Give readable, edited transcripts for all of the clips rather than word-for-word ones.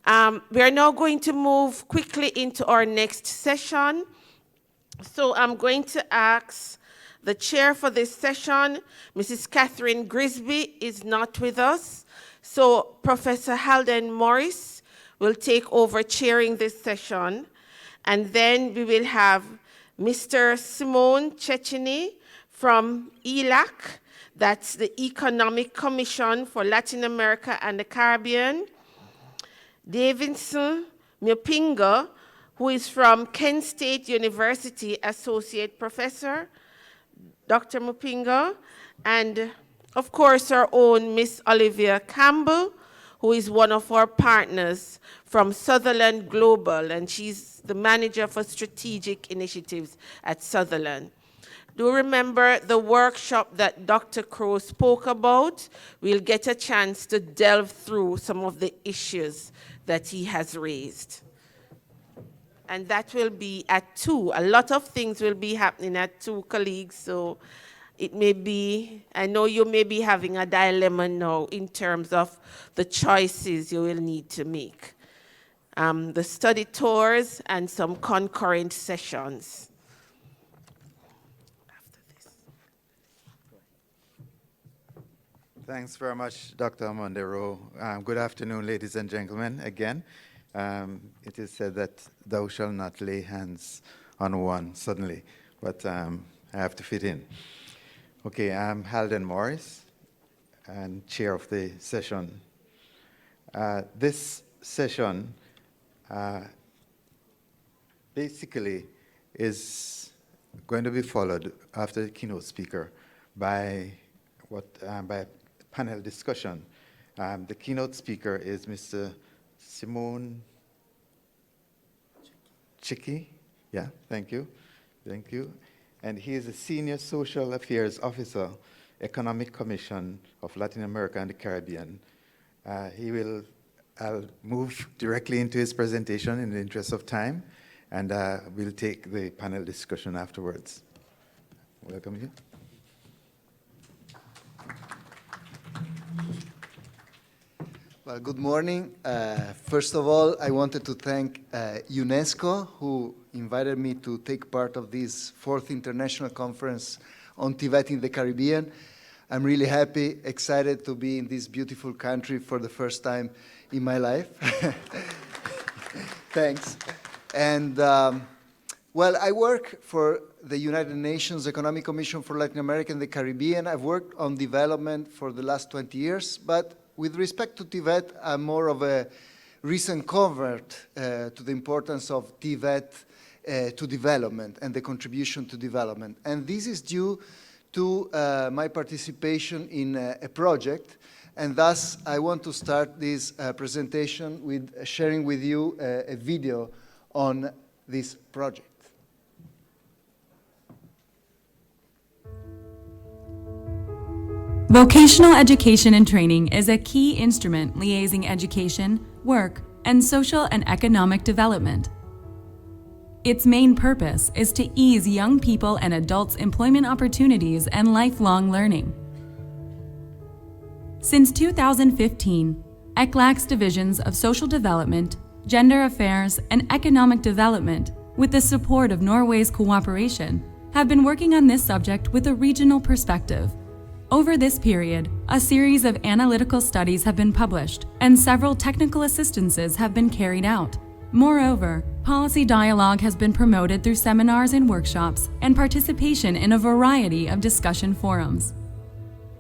We are now going to move quickly into our next session. So I'm going to ask the chair for this session, Mrs. Catherine Grisby, is not with us. So Professor Halden Morris will take over chairing this session. And then we will have Mr. Simone Cecchini from ELAC, that's the Economic Commission for Latin America and the Caribbean. Davidson Mupinga, who is from Kent State University, Associate Professor, Dr. Mupinga, and of course our own Miss Olivia Campbell, who is one of our partners from Sutherland Global, and she's the manager for strategic initiatives at Sutherland. Do remember the workshop that Dr. Crow spoke about? We'll get a chance to delve through some of the issues that he has raised. And that will be at 2. A lot of things will be happening at 2, colleagues, so it may be, I know you may be having a dilemma now in terms of the choices you will need to make. The study tours and some concurrent sessions. Thanks very much, Dr. Mondero. Good afternoon, ladies and gentlemen, again. It is said that thou shalt not lay hands on one suddenly, but I have to fit in. Okay, I'm Halden Morris, and chair of the session. This session basically is going to be followed after the keynote speaker by a panel discussion. The keynote speaker is Mr. Simone Cecchini. Yeah, thank you. Thank you. And he is a Senior Social Affairs Officer, Economic Commission of Latin America and the Caribbean. I'll move directly into his presentation in the interest of time, and we'll take the panel discussion afterwards. Welcome you. Well, good morning. First of all, I wanted to thank UNESCO, who invited me to take part of this 4th International Conference on TVET in the Caribbean. I'm really happy, excited to be in this beautiful country for the first time in my life. Thanks. And, well, I work for the United Nations Economic Commission for Latin America and the Caribbean. I've worked on development for the last 20 years, but with respect to TVET, I'm more of a recent convert to the importance of TVET to development and the contribution to development. And this is due to my participation in a project, and thus I want to start this presentation with sharing with you a video on this project. Vocational education and training is a key instrument liaising education, work, and social and economic development. Its main purpose is to ease young people and adults' employment opportunities and lifelong learning. Since 2015, ECLAC's divisions of social development, gender affairs, and economic development, with the support of Norway's cooperation, have been working on this subject with a regional perspective. Over this period, a series of analytical studies have been published, and several technical assistances have been carried out. Moreover, policy dialogue has been promoted through seminars and workshops and participation in a variety of discussion forums.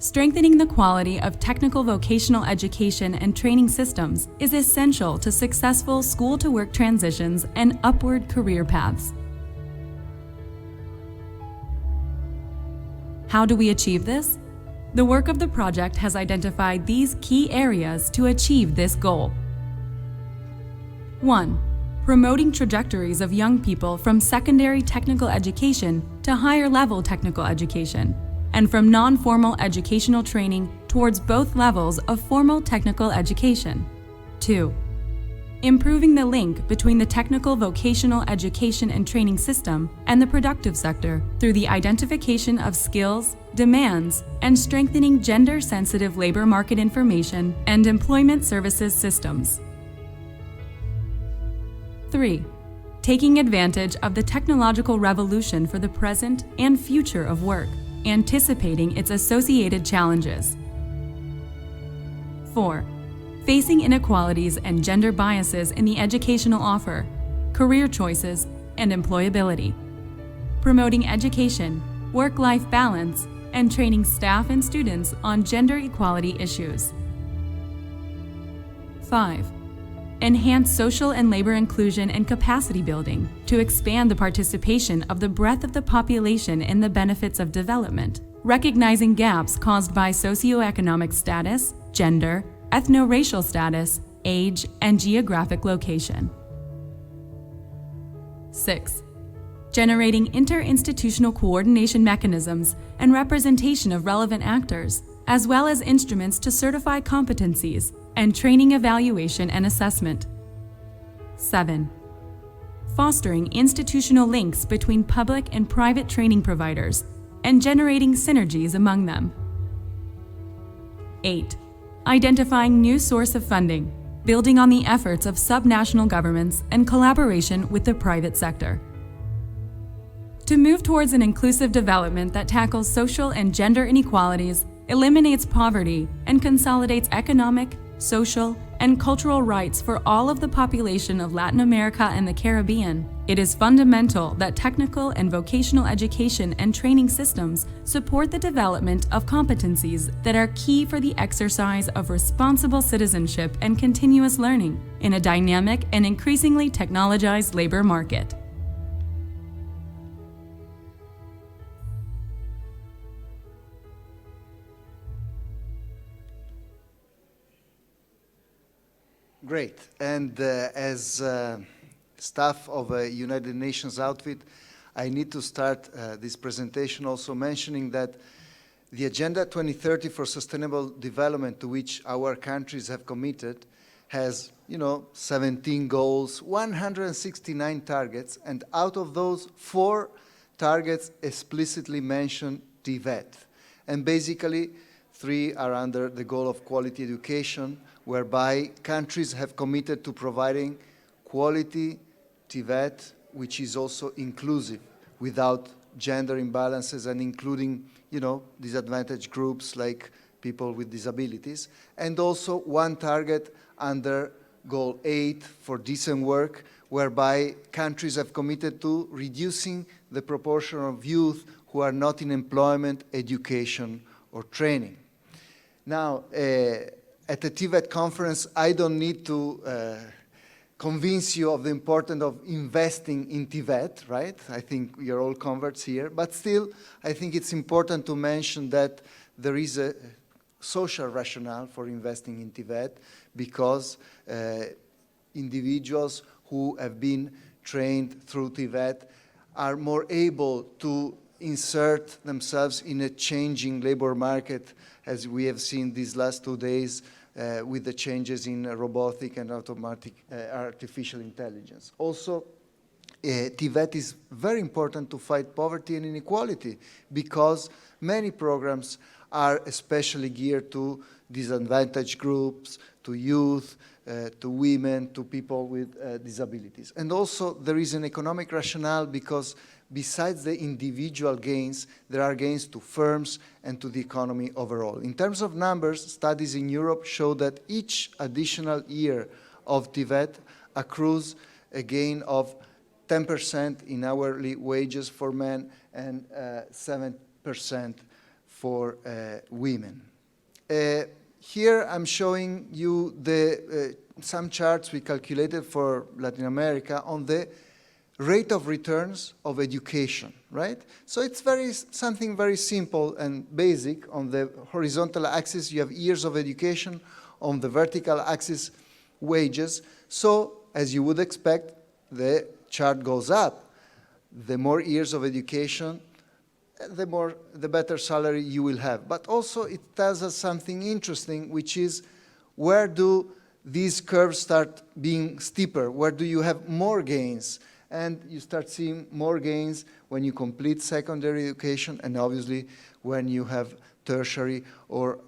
Strengthening the quality of technical vocational education and training systems is essential to successful school-to-work transitions and upward career paths. How do we achieve this? The work of the project has identified these key areas to achieve this goal. 1. Promoting trajectories of young people from secondary technical education to higher level technical education, and from non-formal educational training towards both levels of formal technical education. 2. Improving the link between the technical vocational education and training system and the productive sector through the identification of skills, demands, and strengthening gender-sensitive labor market information and employment services systems. 3. Taking advantage of the technological revolution for the present and future of work, anticipating its associated challenges. 4. Facing inequalities and gender biases in the educational offer, career choices, and employability. Promoting education, work-life balance, and training staff and students on gender equality issues. 5. Enhance social and labor inclusion and capacity building to expand the participation of the breadth of the population in the benefits of development, recognizing gaps caused by socioeconomic status, gender, ethno-racial status, age, and geographic location. 6. Generating interinstitutional coordination mechanisms and representation of relevant actors, as well as instruments to certify competencies and training evaluation and assessment. 7. Fostering institutional links between public and private training providers and generating synergies among them. 8. Identifying new source of funding, building on the efforts of subnational governments and collaboration with the private sector. To move towards an inclusive development that tackles social and gender inequalities, eliminates poverty, and consolidates economic, social, and cultural rights for all of the population of Latin America and the Caribbean, it is fundamental that technical and vocational education and training systems support the development of competencies that are key for the exercise of responsible citizenship and continuous learning in a dynamic and increasingly technologized labor market. Great. And as staff of a United Nations outfit, I need to start this presentation also mentioning that the Agenda 2030 for Sustainable Development, to which our countries have committed, has, 17 goals, 169 targets, and out of those, 4 targets explicitly mention TVET. And basically, 3 are under the goal of quality education, whereby countries have committed to providing quality TVET, which is also inclusive, without gender imbalances and including, disadvantaged groups like people with disabilities. And also 1 target under Goal 8 for decent work, whereby countries have committed to reducing the proportion of youth who are not in employment, education, or training. Now, at the TVET conference, I don't need to convince you of the importance of investing in TVET, right? I think you're all converts here. But still, I think it's important to mention that there is a social rationale for investing in TVET because individuals who have been trained through TVET are more able to insert themselves in a changing labor market, as we have seen these last 2 days with the changes in robotic and artificial intelligence. Also, TVET is very important to fight poverty and inequality because many programs are especially geared to disadvantaged groups, to youth, to women, to people with disabilities. And also there is an economic rationale because besides the individual gains, there are gains to firms and to the economy overall. In terms of numbers, studies in Europe show that each additional year of TVET accrues a gain of 10% in hourly wages for men and 7% for women. Here I'm showing you some charts we calculated for Latin America on the rate of returns of education, right? So it's something very simple and basic. On the horizontal axis, you have years of education. On the vertical axis, wages. So, as you would expect, the chart goes up. The more years of education, the better salary you will have. But also it tells us something interesting, which is where do these curves start being steeper? Where do you have more gains? And you start seeing more gains when you complete secondary education and obviously when you have tertiary or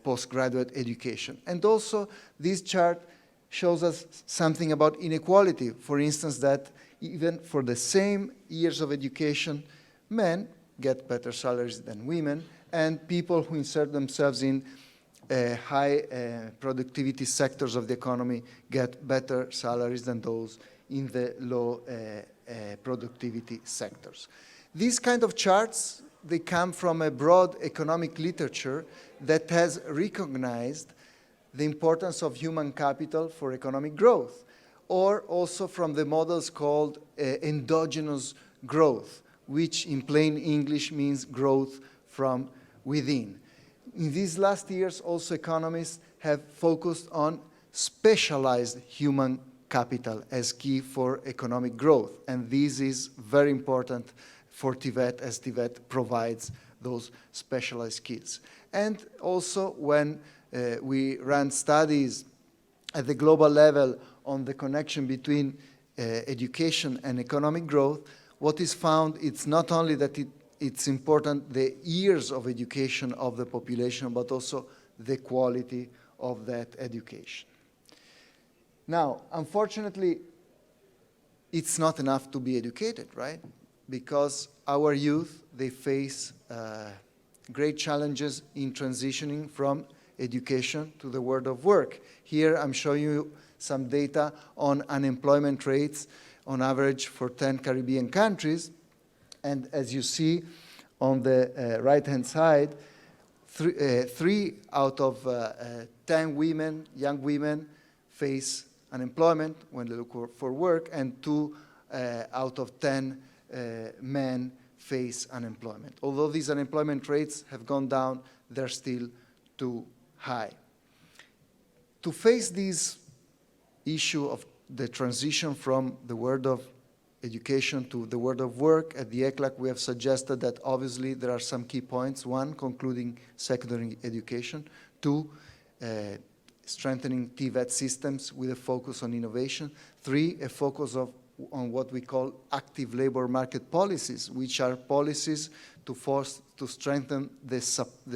postgraduate education. And also this chart shows us something about inequality. For instance, that even for the same years of education, men get better salaries than women, and people who insert themselves in high productivity sectors of the economy get better salaries than those in the low productivity sectors. These kind of charts, they come from a broad economic literature that has recognized the importance of human capital for economic growth, or also from the models called endogenous growth, which in plain English means growth from within. In these last years, also economists have focused on specialized human capital as key for economic growth, and this is very important for TVET, as TVET provides those specialized skills. And also when we ran studies at the global level on the connection between education and economic growth, what is found, it's not only that it's important the years of education of the population, but also the quality of that education. Now, unfortunately, it's not enough to be educated, right? Because our youth, they face great challenges in transitioning from education to the world of work. Here I'm showing you some data on unemployment rates on average for 10 Caribbean countries. And as you see on the right-hand side, 3 out of 10 women, young women, face unemployment when they look for work, and 2 out of 10 men face unemployment. Although these unemployment rates have gone down, they're still too high. To face this issue of the transition from the world of education to the world of work, at the ECLAC we have suggested that obviously there are some key points. 1, concluding secondary education. 2, strengthening TVET systems with a focus on innovation. 3, a focus on what we call active labor market policies, which are policies to strengthen the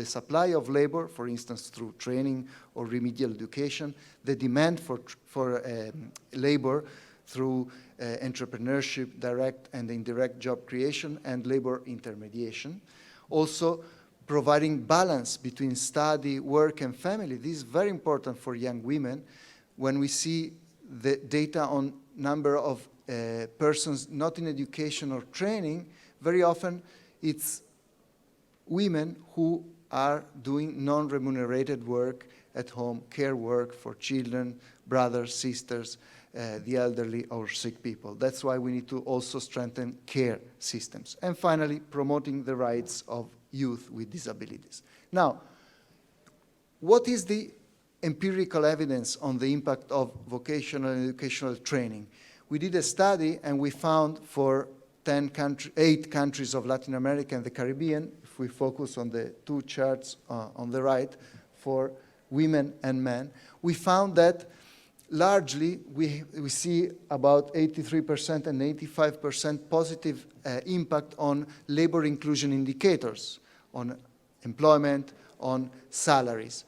supply of labor, for instance, through training or remedial education, the demand for labor through entrepreneurship, direct and indirect job creation, and labor intermediation. Also, providing balance between study, work, and family. This is very important for young women. When we see the data on number of persons not in education or training, very often it's women who are doing non-remunerated work at home, care work for children, brothers, sisters, the elderly or sick people. That's why we need to also strengthen care systems. And finally, promoting the rights of youth with disabilities. Now, what is the empirical evidence on the impact of vocational and educational training? We did a study and we found for 8 countries of Latin America and the Caribbean, if we focus on the 2 charts on the right, for women and men, we found that largely we see about 83% and 85% positive impact on labor inclusion indicators, on employment, on salaries.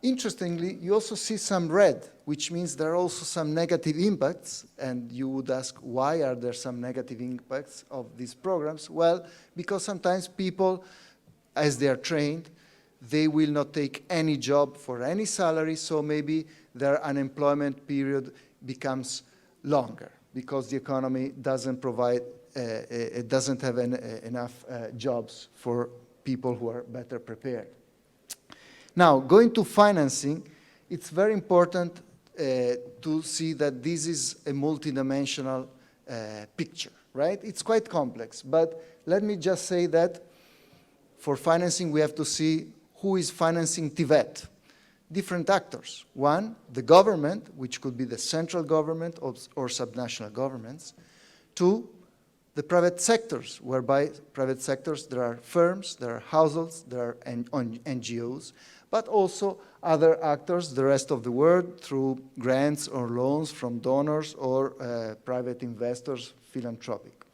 Interestingly, you also see some red, which means there are also some negative impacts, and you would ask, why are there some negative impacts of these programs? Well, because sometimes people, as they are trained, they will not take any job for any salary, so maybe their unemployment period becomes longer because the economy doesn't provide, it doesn't have enough jobs for people who are better prepared. Now, going to financing, it's very important to see that this is a multidimensional picture, right? It's quite complex, but let me just say that for financing, we have to see who is financing TVET. Different actors. 1, the government, which could be the central government or subnational governments. 2, the private sectors, whereby private sectors, there are firms, there are households, there are NGOs, but also other actors, the rest of the world, through grants or loans from donors or private investors, philanthropic.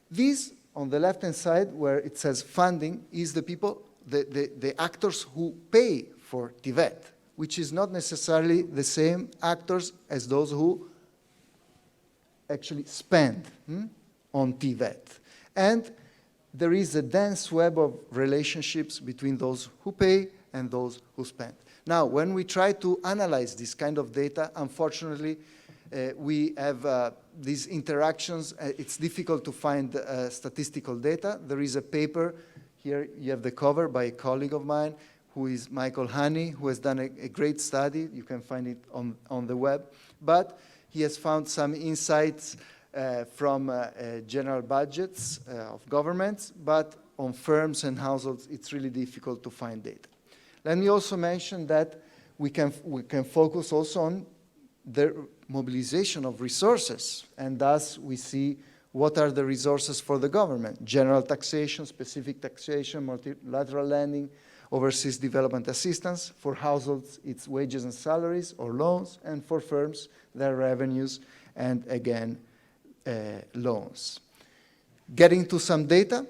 These, on the left-hand side, where it says funding, is the people, the actors who pay for TVET, which is not necessarily the same actors as those who actually spend on TVET. And there is a dense web of relationships between those who pay and those who spend. Now, when we try to analyze this kind of data, unfortunately, we have these interactions. It's difficult to find statistical data. There is a paper, here you have the cover, by a colleague of mine, who is Michael Honey, who has done a great study. You can find it on the web. But he has found some insights from general budgets of governments, but on firms and households, it's really difficult to find data. Let me also mention that we can focus also on the mobilization of resources, and thus we see what are the resources for the government: general taxation, specific taxation, multilateral lending, overseas development assistance. For households, it's wages and salaries or loans, and for firms, their revenues and, again, loans. Getting to some data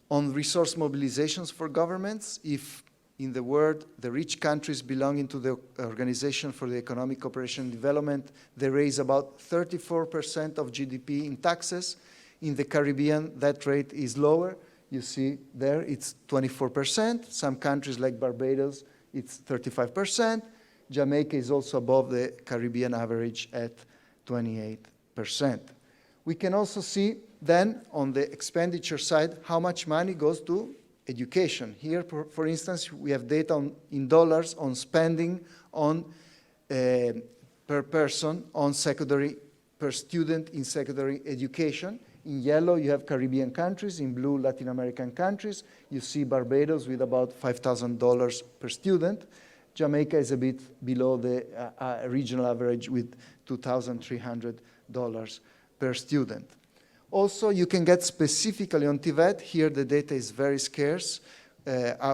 on resource mobilizations for governments. If, in the world, the rich countries belonging to the Organization for the Economic Cooperation and Development, they raise about 34% of GDP in taxes. In the Caribbean, that rate is lower. You see there, it's 24%. Some countries like Barbados, it's 35%. Jamaica is also above the Caribbean average at 28%. We can also see then on the expenditure side how much money goes to education. Here, for instance, we have data in dollars on spending on per person on secondary, per student in secondary education. In yellow, you have Caribbean countries. In blue, Latin American countries. You see Barbados with about $5,000 per student. Jamaica is a bit below the regional average with $2,300 per student. Also, you can get specifically on TVET. Here, the data is very scarce.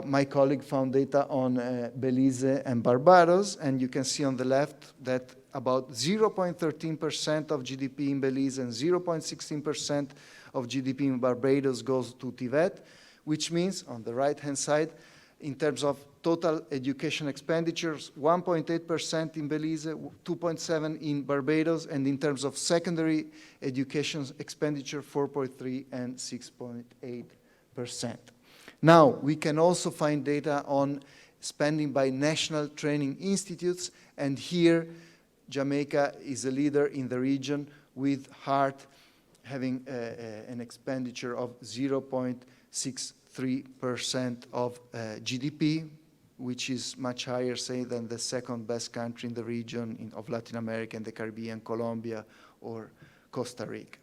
My colleague found data on Belize and Barbados, and you can see on the left that about 0.13% of GDP in Belize and 0.16% of GDP in Barbados goes to TVET, which means, on the right-hand side, in terms of total education expenditures, 1.8% in Belize, 2.7% in Barbados, and in terms of secondary education expenditure, 4.3% and 6.8%. Now, we can also find data on spending by national training institutes, and here Jamaica is a leader in the region, with HEART having an expenditure of 0.63% of GDP, which is much higher, say, than the second best country in the region of Latin America and the Caribbean, Colombia or Costa Rica.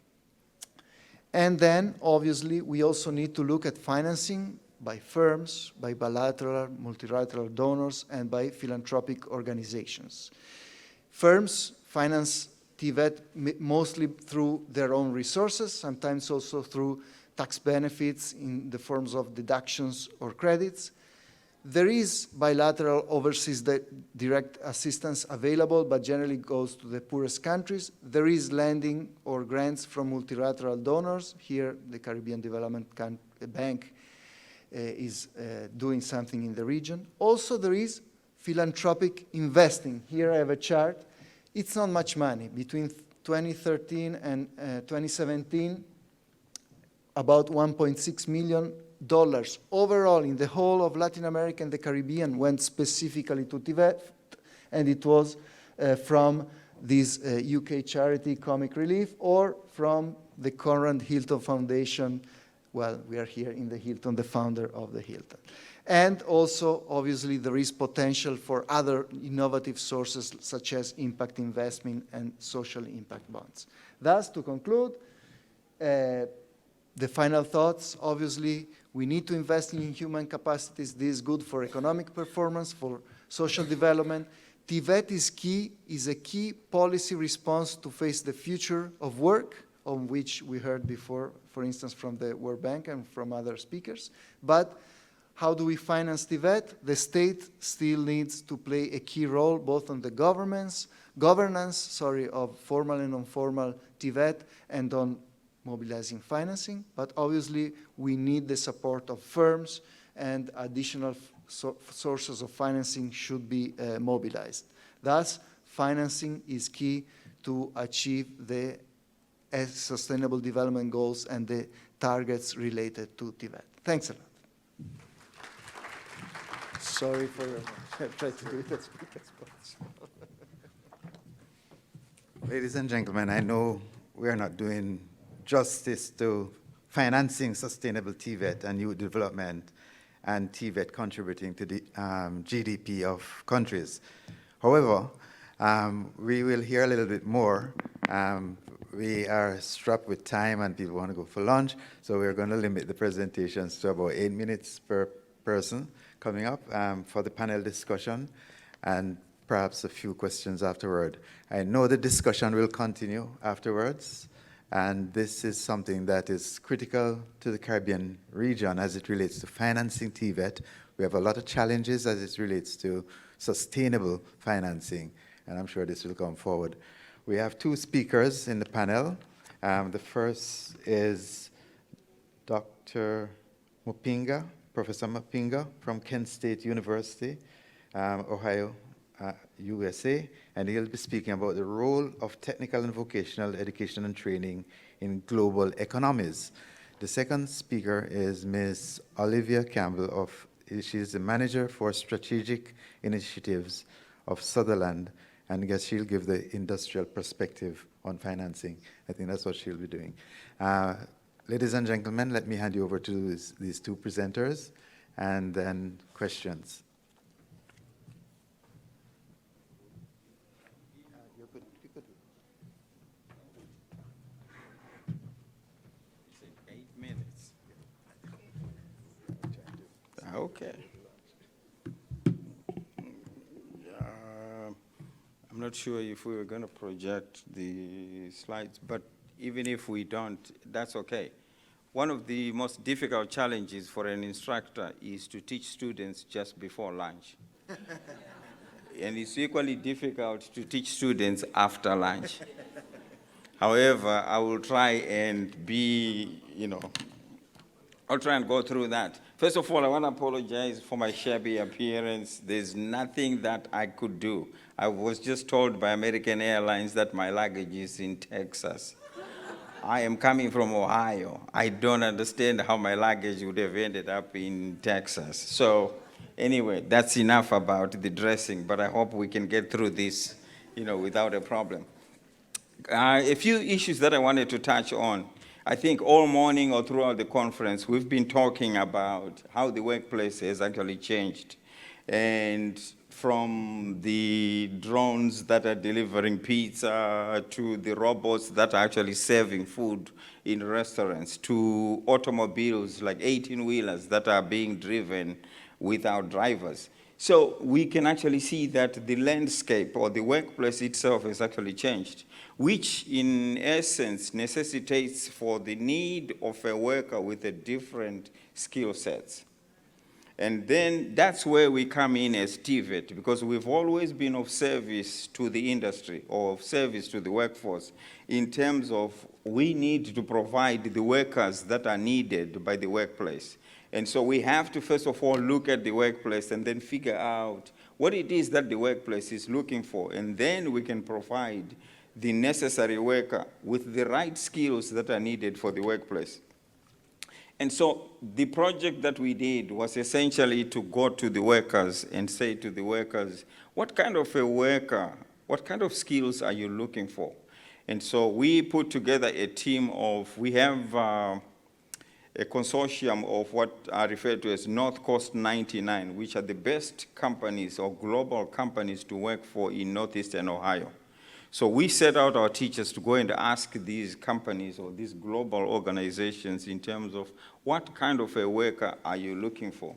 And then, obviously, we also need to look at financing by firms, by bilateral, multilateral donors, and by philanthropic organizations. Firms finance TVET mostly through their own resources, sometimes also through tax benefits in the forms of deductions or credits. There is bilateral overseas direct assistance available, but generally goes to the poorest countries. There is lending or grants from multilateral donors. Here, the Caribbean Development Bank is doing something in the region. Also, there is philanthropic investing. Here I have a chart. It's not much money. Between 2013 and 2017, about $1.6 million overall in the whole of Latin America and the Caribbean went specifically to TVET, and it was from this UK charity Comic Relief or from the Conrad Hilton Foundation. Well, we are here in the Hilton, the founder of the Hilton. And also, obviously, there is potential for other innovative sources such as impact investment and social impact bonds. Thus, to conclude, the final thoughts, obviously, we need to invest in human capacities. This is good for economic performance, for social development. TVET is a key policy response to face the future of work, on which we heard before, for instance, from the World Bank and from other speakers. But how do we finance TVET? The state still needs to play a key role both on the governance of formal and informal TVET and on mobilizing financing. But obviously, we need the support of firms and additional sources of financing should be mobilized. Thus, financing is key to achieve the Sustainable Development Goals and the targets related to TVET. Thanks a lot. Sorry for I tried to do it as quick as possible. Ladies and gentlemen, I know we are not doing justice to financing sustainable TVET and youth development and TVET contributing to the GDP of countries. However, we will hear a little bit more. We are strapped with time and people want to go for lunch, so we're going to limit the presentations to about 8 minutes per person coming up for the panel discussion and perhaps a few questions afterward. I know the discussion will continue afterwards, and this is something that is critical to the Caribbean region as it relates to financing TVET. We have a lot of challenges as it relates to sustainable financing, and I'm sure this will come forward. We have two speakers in the panel. The first is Dr. Mupinga, Professor Mupinga from Kent State University, Ohio, USA, and he'll be speaking about the role of technical and vocational education and training in global economies. The second speaker is Ms. Olivia Campbell. She's the manager for strategic initiatives of Sutherland, and I guess she'll give the industrial perspective on financing. I think that's what she'll be doing. Ladies and gentlemen, let me hand you over to these two presenters, and then questions. Okay. I'm not sure if we were going to project the slides, but even if we don't, that's okay. One of the most difficult challenges for an instructor is to teach students just before lunch. And it's equally difficult to teach students after lunch. However, I will try and I'll try and go through that. First of all, I want to apologize for my shabby appearance. There's nothing that I could do. I was just told by American Airlines that my luggage is in Texas. I am coming from Ohio. I don't understand how my luggage would have ended up in Texas. So anyway, that's enough about the dressing, but I hope we can get through this, without a problem. A few issues that I wanted to touch on. I think all morning or throughout the conference, we've been talking about how the workplace has actually changed. And from the drones that are delivering pizza to the robots that are actually serving food in restaurants to automobiles like 18-wheelers that are being driven without drivers. So we can actually see that the landscape or the workplace itself has actually changed, which in essence necessitates for the need of a worker with a different skill sets. And then that's where we come in as TVET, because we've always been of service to the industry or of service to the workforce in terms of we need to provide the workers that are needed by the workplace. And so we have to first of all look at the workplace and then figure out what it is that the workplace is looking for, and then we can provide the necessary worker with the right skills that are needed for the workplace. And so the project that we did was essentially to go to the workers and say to the workers, what kind of a worker, what kind of skills are you looking for? And so we put together a team of, we have a consortium of what are referred to as North Coast 99, which are the best companies or global companies to work for in Northeastern Ohio. So we set out our teachers to go and ask these companies or these global organizations in terms of what kind of a worker are you looking for?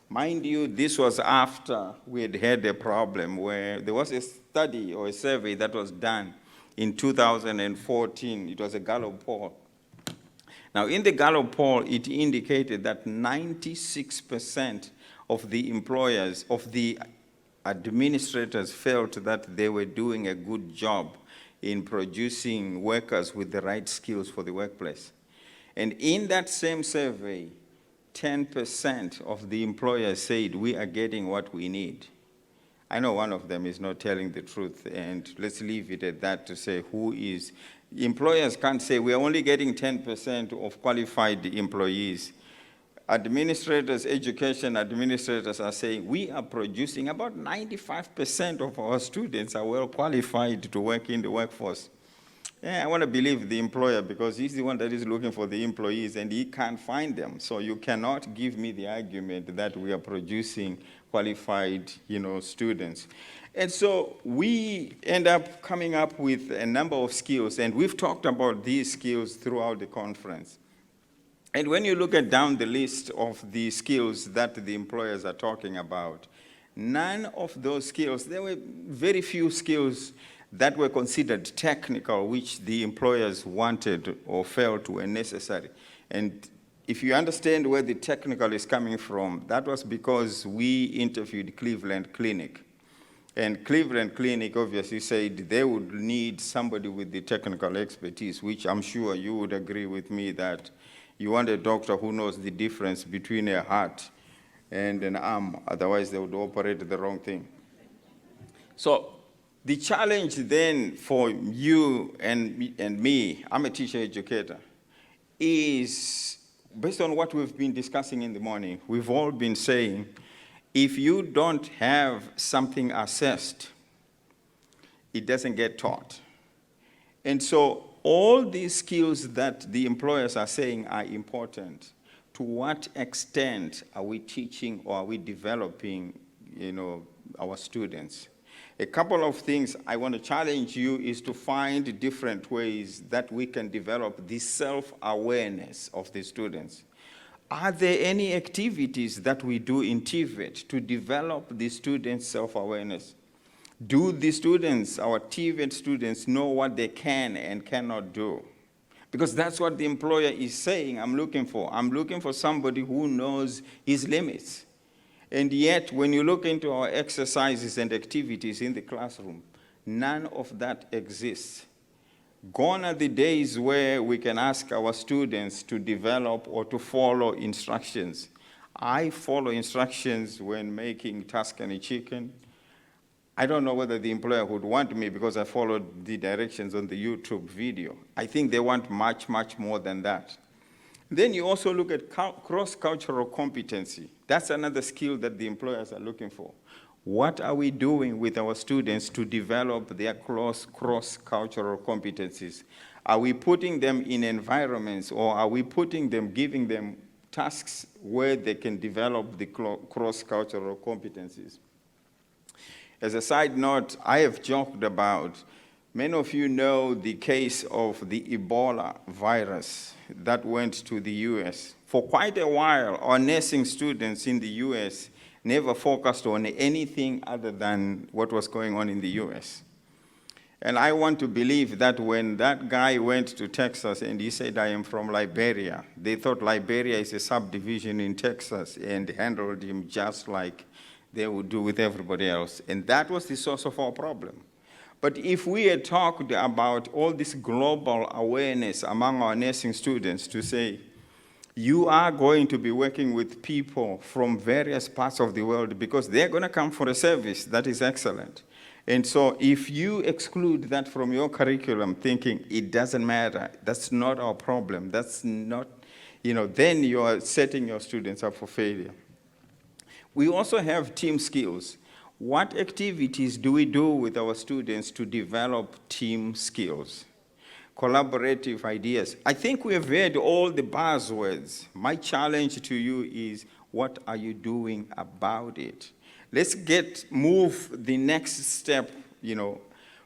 Mind you, this was after we had had a problem where there was a study or a survey that was done in 2014. It was a Gallup poll. Now, in the Gallup poll, it indicated that 96% of the employers, of the administrators felt that they were doing a good job in producing workers with the right skills for the workplace. And in that same survey, 10% of the employers said we are getting what we need. I know one of them is not telling the truth, and let's leave it at that to say who is. Employers can't say we are only getting 10% of qualified employees. Administrators, education administrators are saying we are producing about 95% of our students are well qualified to work in the workforce. Yeah, I want to believe the employer because he's the one that is looking for the employees and he can't find them. So you cannot give me the argument that we are producing qualified, students. And so we end up coming up with a number of skills, and we've talked about these skills throughout the conference. And when you look at down the list of the skills that the employers are talking about, none of those skills, there were very few skills that were considered technical, which the employers wanted or felt were necessary. And if you understand where the technical is coming from, that was because we interviewed Cleveland Clinic. And Cleveland Clinic obviously said they would need somebody with the technical expertise, which I'm sure you would agree with me that you want a doctor who knows the difference between a heart and an arm, otherwise they would operate the wrong thing. So the challenge then for you and me, I'm a teacher educator, is based on what we've been discussing in the morning. We've all been saying, if you don't have something assessed, it doesn't get taught. And so all these skills that the employers are saying are important, to what extent are we teaching or are we developing, our students? A couple of things I want to challenge you is to find different ways that we can develop the self-awareness of the students. Are there any activities that we do in TVET to develop the students' self-awareness? Do the students, our TVET students, know what they can and cannot do? Because that's what the employer is saying I'm looking for. I'm looking for somebody who knows his limits. And yet, when you look into our exercises and activities in the classroom, none of that exists. Gone are the days where we can ask our students to develop or to follow instructions. I follow instructions when making Tuscany chicken. I don't know whether the employer would want me because I followed the directions on the YouTube video. I think they want much, much more than that. Then you also look at cross-cultural competency. That's another skill that the employers are looking for. What are we doing with our students to develop their cross-cultural competencies? Are we putting them in environments or are we giving them tasks where they can develop the cross-cultural competencies? As a side note, I have joked about, many of you know the case of the Ebola virus that went to the US. For quite a while, our nursing students in the US never focused on anything other than what was going on in the US. And I want to believe that when that guy went to Texas and he said, I am from Liberia, they thought Liberia is a subdivision in Texas and handled him just like they would do with everybody else. And that was the source of our problem. But if we had talked about all this global awareness among our nursing students to say, you are going to be working with people from various parts of the world because they're going to come for a service that is excellent. And so if you exclude that from your curriculum thinking it doesn't matter, that's not our problem, that's not, then you are setting your students up for failure. We also have team skills. What activities do we do with our students to develop team skills? Collaborative ideas. I think we have heard all the buzzwords. My challenge to you is, what are you doing about it? Let's move the next step,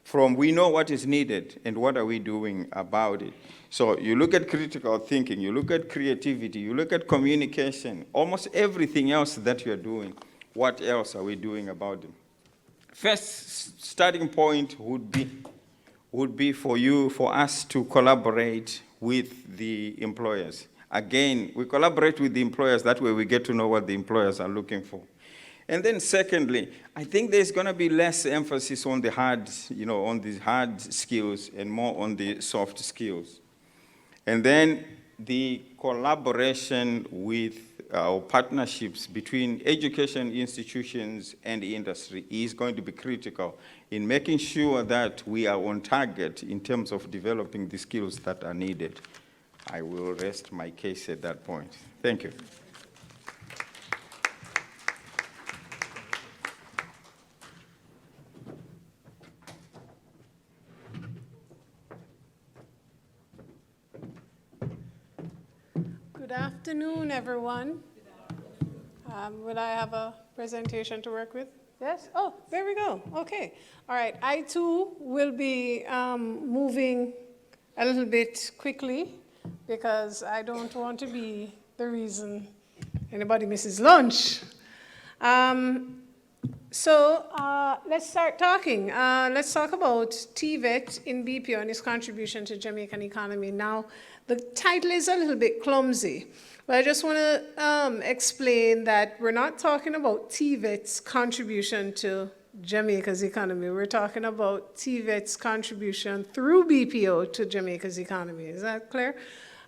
from we know what is needed and what are we doing about it. So you look at critical thinking, you look at creativity, you look at communication, almost everything else that you're doing. What else are we doing about them? First starting point would be for us to collaborate with the employers. Again, we collaborate with the employers, that way we get to know what the employers are looking for. And then secondly, I think there's going to be less emphasis on the hard skills and more on the soft skills. And then the collaboration with or partnerships between education institutions and the industry is going to be critical in making sure that we are on target in terms of developing the skills that are needed. I will rest my case at that point. Thank you. Good afternoon, everyone. Will I have a presentation to work with? Yes? Oh, there we go. Okay. All right. I, too, will be moving a little bit quickly because I don't want to be the reason anybody misses lunch. Let's start talking. Let's talk about TVET in BPO and its contribution to Jamaican economy. Now, the title is a little bit clumsy, but I just want to explain that we're not talking about TVET's contribution to Jamaica's economy. We're talking about TVET's contribution through BPO to Jamaica's economy. Is that clear?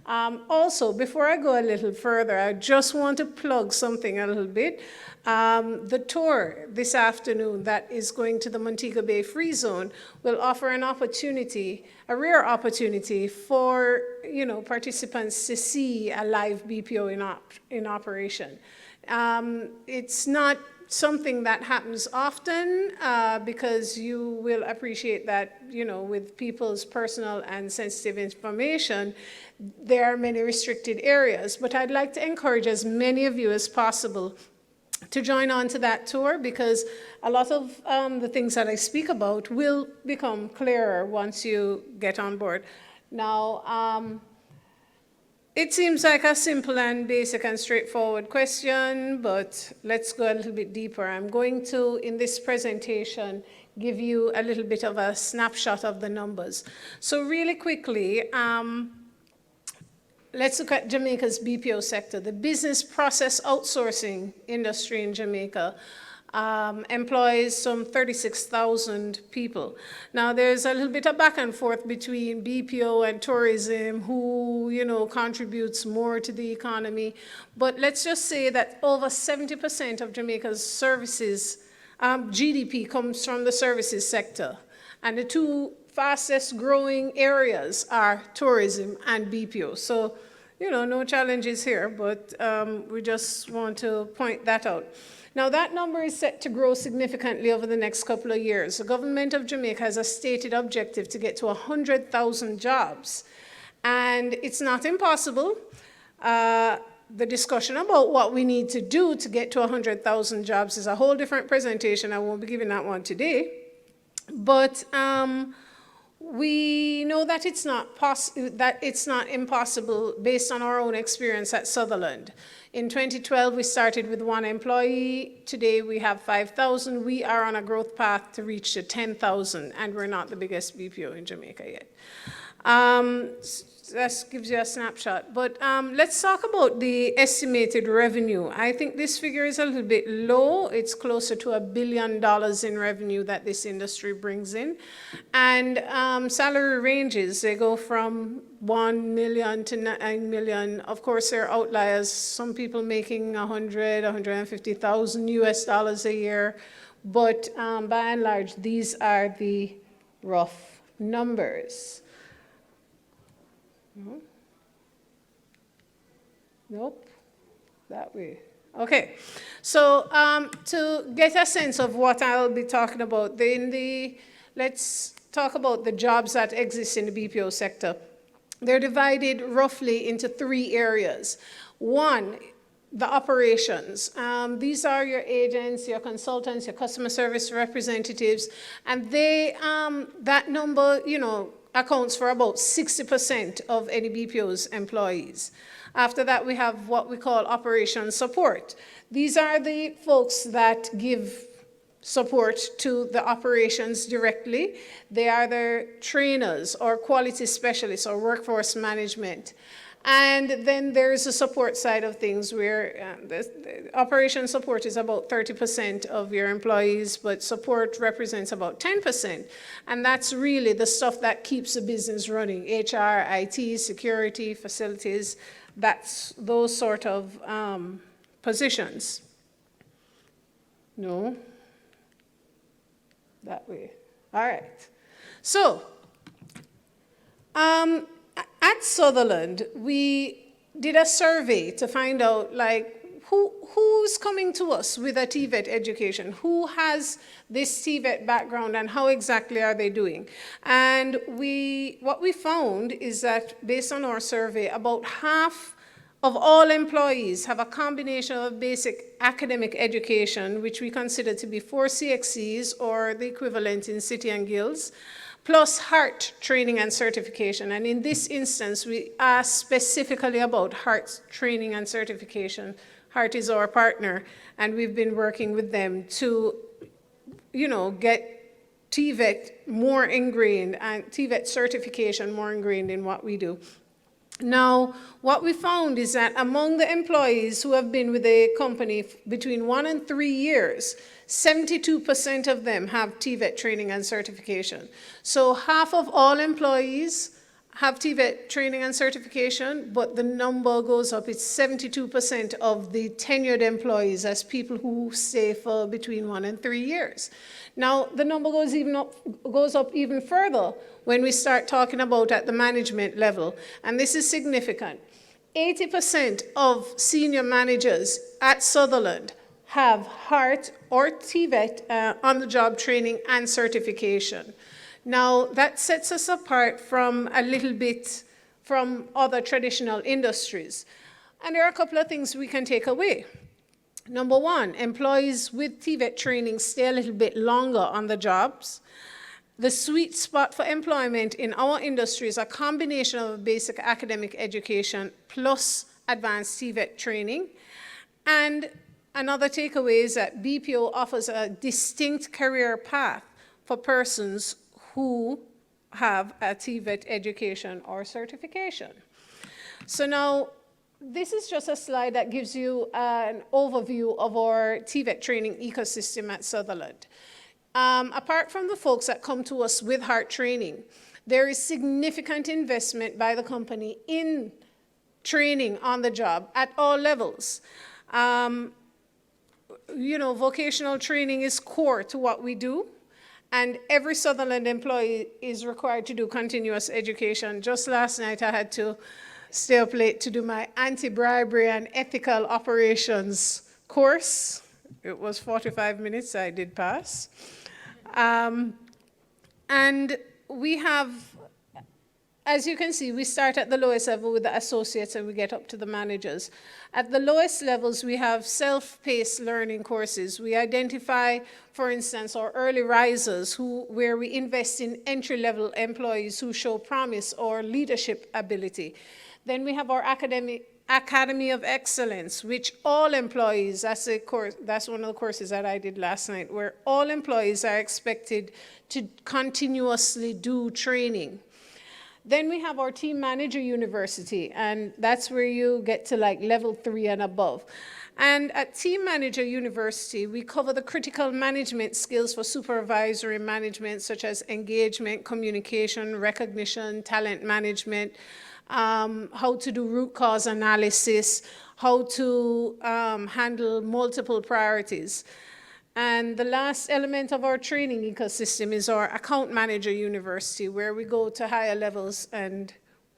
Also, before I go a little further, I just want to plug something a little bit. The tour this afternoon that is going to the Montego Bay Free Zone will offer an opportunity, a rare opportunity for participants to see a live BPO in operation. It's not something that happens often because you will appreciate that, with people's personal and sensitive information, there are many restricted areas. But I'd like to encourage as many of you as possible to join on to that tour because a lot of the things that I speak about will become clearer once you get on board. Now, it seems like a simple and basic and straightforward question, but let's go a little bit deeper. I'm going to, in this presentation, give you a little bit of a snapshot of the numbers. So really quickly, let's look at Jamaica's BPO sector. The business process outsourcing industry in Jamaica employs some 36,000 people. Now, there's a little bit of back and forth between BPO and tourism, who, contributes more to the economy. But let's just say that over 70% of Jamaica's services, GDP comes from the services sector. And the two fastest growing areas are tourism and BPO. So, no challenges here, but we just want to point that out. Now, that number is set to grow significantly over the next couple of years. The government of Jamaica has a stated objective to get to 100,000 jobs. And it's not impossible. The discussion about what we need to do to get to 100,000 jobs is a whole different presentation. I won't be giving that one today. But we know that it's not impossible based on our own experience at Sutherland. In 2012, we started with 1 employee. Today, we have 5,000. We are on a growth path to reach to 10,000, and we're not the biggest BPO in Jamaica yet. That gives you a snapshot. But let's talk about the estimated revenue. I think this figure is a little bit low. It's closer to $1 billion in revenue that this industry brings in. And salary ranges, they go from 1 million to 9 million. Of course, there are outliers. Some people making 150,000 US dollars a year. But by and large, these are the rough numbers. Nope, that way. Okay, so to get a sense of what I'll be talking about, let's talk about the jobs that exist in the BPO sector. They're divided roughly into 3 areas. One, the operations. These are your agents, your consultants, your customer service representatives, and that number, accounts for about 60% of any BPO's employees. After that, we have what we call operation support. These are the folks that give support to the operations directly. They are the trainers or quality specialists or workforce management. And then there's the support side of things where the operation support is about 30% of your employees, but support represents about 10%. And that's really the stuff that keeps the business running: HR, IT, security, facilities. That's those sort of positions. No? That way. All right. So, at Sutherland, we did a survey to find out, like, who's coming to us with a TVET education? Who has this TVET background and how exactly are they doing? And what we found is that based on our survey, about half of all employees have a combination of basic academic education, which we consider to be 4 CXCs or the equivalent in City and Guilds, plus HEART training and certification. And in this instance, we asked specifically about HEART training and certification. HEART is our partner, and we've been working with them to, get TVET more ingrained and TVET certification more ingrained in what we do. Now, what we found is that among the employees who have been with the company between 1 and 3 years, 72% of them have TVET training and certification. So half of all employees have TVET training and certification, but the number goes up. It's 72% of the tenured employees as people who stay for between 1 and 3 years. Now, the number goes up even further when we start talking about at the management level, and this is significant. 80% of senior managers at Sutherland have HEART or TVET on-the-job training and certification. Now, that sets us apart from a little bit from other traditional industries. And there are a couple of things we can take away. Number one, employees with TVET training stay a little bit longer on the jobs. The sweet spot for employment in our industry is a combination of basic academic education plus advanced TVET training. And another takeaway is that BPO offers a distinct career path for persons who have a TVET education or certification. So now, this is just a slide that gives you an overview of our TVET training ecosystem at Sutherland. Apart from the folks that come to us with HEART training, there is significant investment by the company in training on the job at all levels. Vocational training is core to what we do. And every Sutherland employee is required to do continuous education. Just last night, I had to stay up late to do my anti-bribery and ethical operations course. It was 45 minutes, I did pass. And we have, as you can see, we start at the lowest level with the associates and we get up to the managers. At the lowest levels, we have self-paced learning courses. We identify, for instance, our early risers where we invest in entry-level employees who show promise or leadership ability. Then we have our Academy of Excellence, which all employees, that's one of the courses that I did last night, where all employees are expected to continuously do training. Then we have our Team Manager University, and that's where you get to like level 3 and above. And at Team Manager University, we cover the critical management skills for supervisory management, such as engagement, communication, recognition, talent management, how to do root cause analysis, how to handle multiple priorities. And the last element of our training ecosystem is our Account Manager University, where we go to higher levels and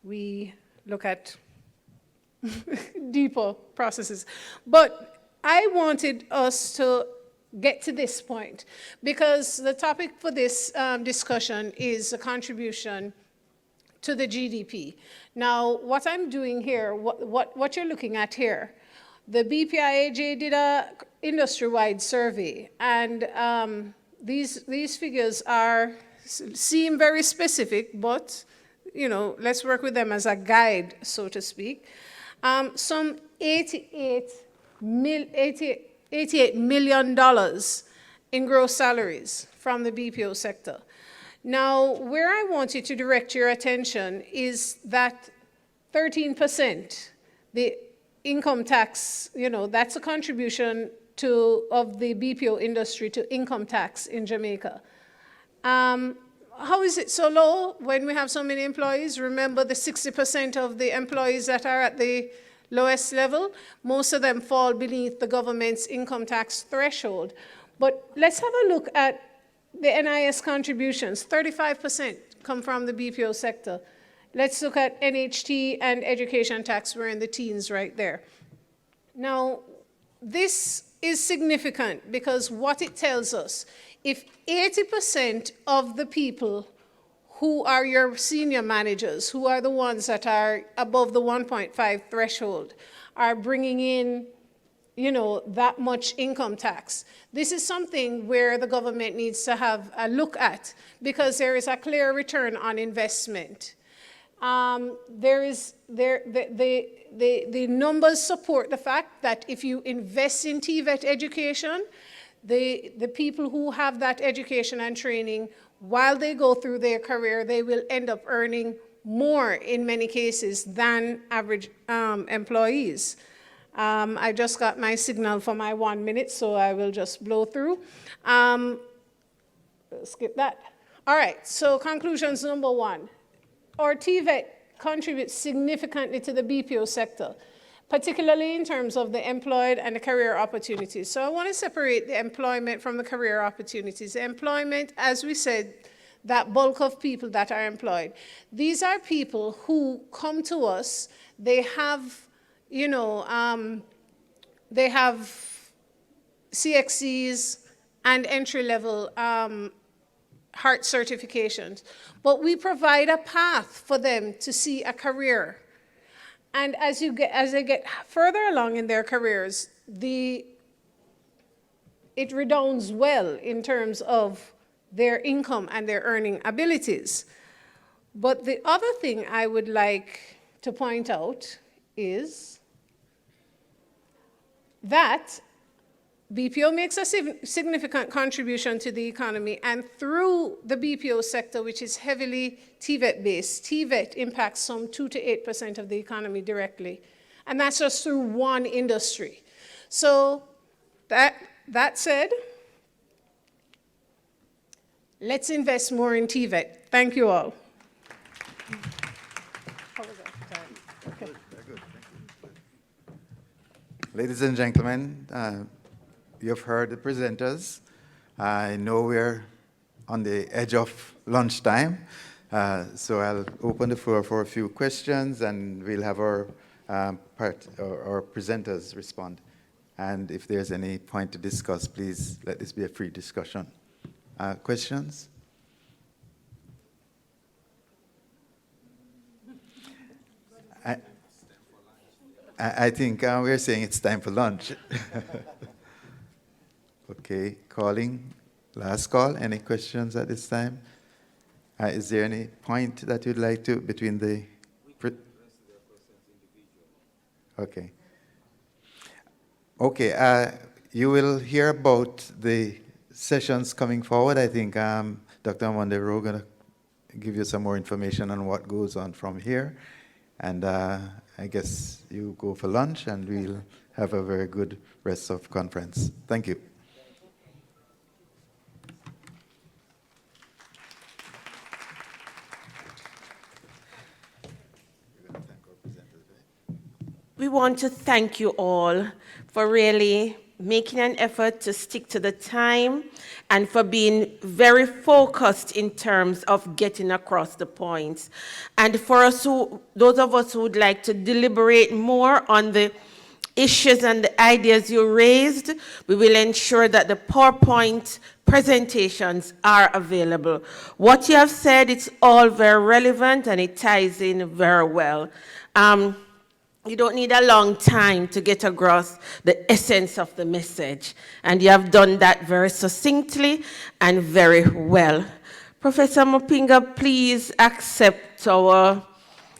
we look at deeper processes. But I wanted us to get to this point because the topic for this discussion is a contribution to the GDP. Now, what I'm doing here, what you're looking at here, the BPIAJ did a industry-wide survey, and these figures seem very specific, but let's work with them as a guide, so to speak. Some $88 million in gross salaries from the BPO sector. Now, where I want you to direct your attention is that 13%, the income tax, that's a contribution of the BPO industry to income tax in Jamaica. How is it so low when we have so many employees? Remember the 60% of the employees that are at the lowest level. Most of them fall beneath the government's income tax threshold. But let's have a look at the NIS contributions. 35% come from the BPO sector. Let's look at NHT and education tax. We're in the teens right there. Now, this is significant because what it tells us, if 80% of the people who are your senior managers, who are the ones that are above the 1.5 threshold, are bringing in, you know, that much income tax, this is something where the government needs to have a look at because there is a clear return on investment. The numbers support the fact that if you invest in TVET education, the people who have that education and training, while they go through their career, they will end up earning more in many cases than average employees. I just got my signal for my 1 minute, so I will just blow through. Skip that. All right, so conclusions number one. Our TVET contributes significantly to the BPO sector, particularly in terms of the employed and the career opportunities. So I want to separate the employment from the career opportunities. The employment, as we said, that bulk of people that are employed. These are people who come to us, they have, you know, they have CXCs and entry-level heart certifications, but we provide a path for them to see a career. And as they get further along in their careers, it redounds well in terms of their income and their earning abilities. But the other thing I would like to point out is that BPO makes a significant contribution to the economy, and through the BPO sector, which is heavily TVET-based, TVET impacts some 2 to 8% of the economy directly, and that's just through one industry. So that said, let's invest more in TVET. Thank you all. Ladies and gentlemen, you've heard the presenters. I know we're on the edge of lunchtime, so I'll open the floor for a few questions, and we'll have our presenters respond. And if there's any point to discuss, please let this be a free discussion. Questions? I think we're saying it's time for lunch. Okay, calling, last call. Any questions at this time? Is there any point that you'd like to, between the... Okay. Okay, you will hear about the sessions coming forward. I think Dr. Mondero is going to give you some more information on what goes on from here. And I guess you go for lunch, and we'll have a very good rest of conference. Thank you. We want to thank you all for really making an effort to stick to the time and for being very focused in terms of getting across the points. And for us, those of us who would like to deliberate more on the issues and the ideas you raised, we will ensure that the PowerPoint presentations are available. What you have said, it's all very relevant and it ties in very well. You don't need a long time to get across the essence of the message, and you have done that very succinctly and very well. Professor Mopinga, please accept our,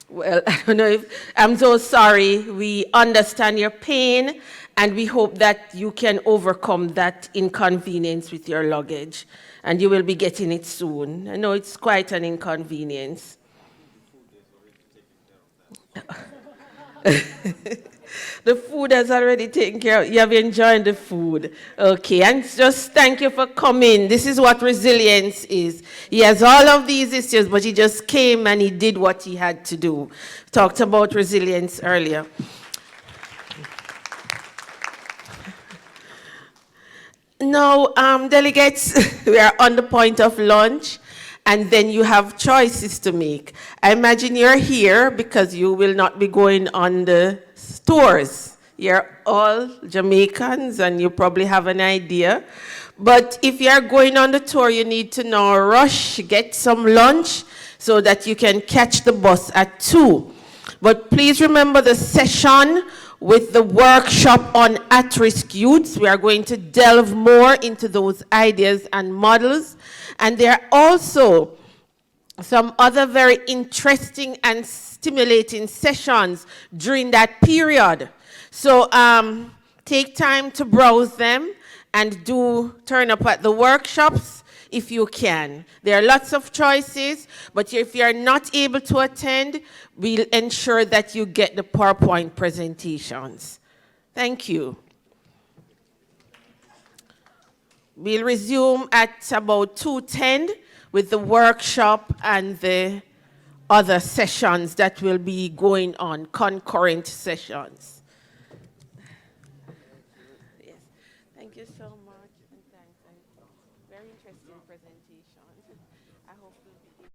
well, I don't know if, I'm so sorry. We understand your pain, and we hope that you can overcome that inconvenience with your luggage, and you will be getting it soon. I know it's quite an inconvenience. The food has already taken care of. You have enjoyed the food. Okay, and just thank you for coming. This is what resilience is. He has all of these issues, but he just came and he did what he had to do. Talked about resilience earlier. No, delegates, we are on the point of lunch, and then you have choices to make. I imagine you're here because you will not be going on the tours. You're all Jamaicans, and you probably have an idea. But if you're going on the tour, you need to now rush, get some lunch, so that you can catch the bus at 2. But please remember the session with the workshop on at-risk youths. We are going to delve more into those ideas and models. And there are also some other very interesting and stimulating sessions during that period. So take time to browse them and do turn up at the workshops if you can. There are lots of choices, but if you're not able to attend, we'll ensure that you get the PowerPoint presentations. Thank you. We'll resume at about 2:10 with the workshop and the other sessions that will be going on, concurrent sessions. Yes, thank you so much, and thanks. Very interesting presentation. I hope we'll be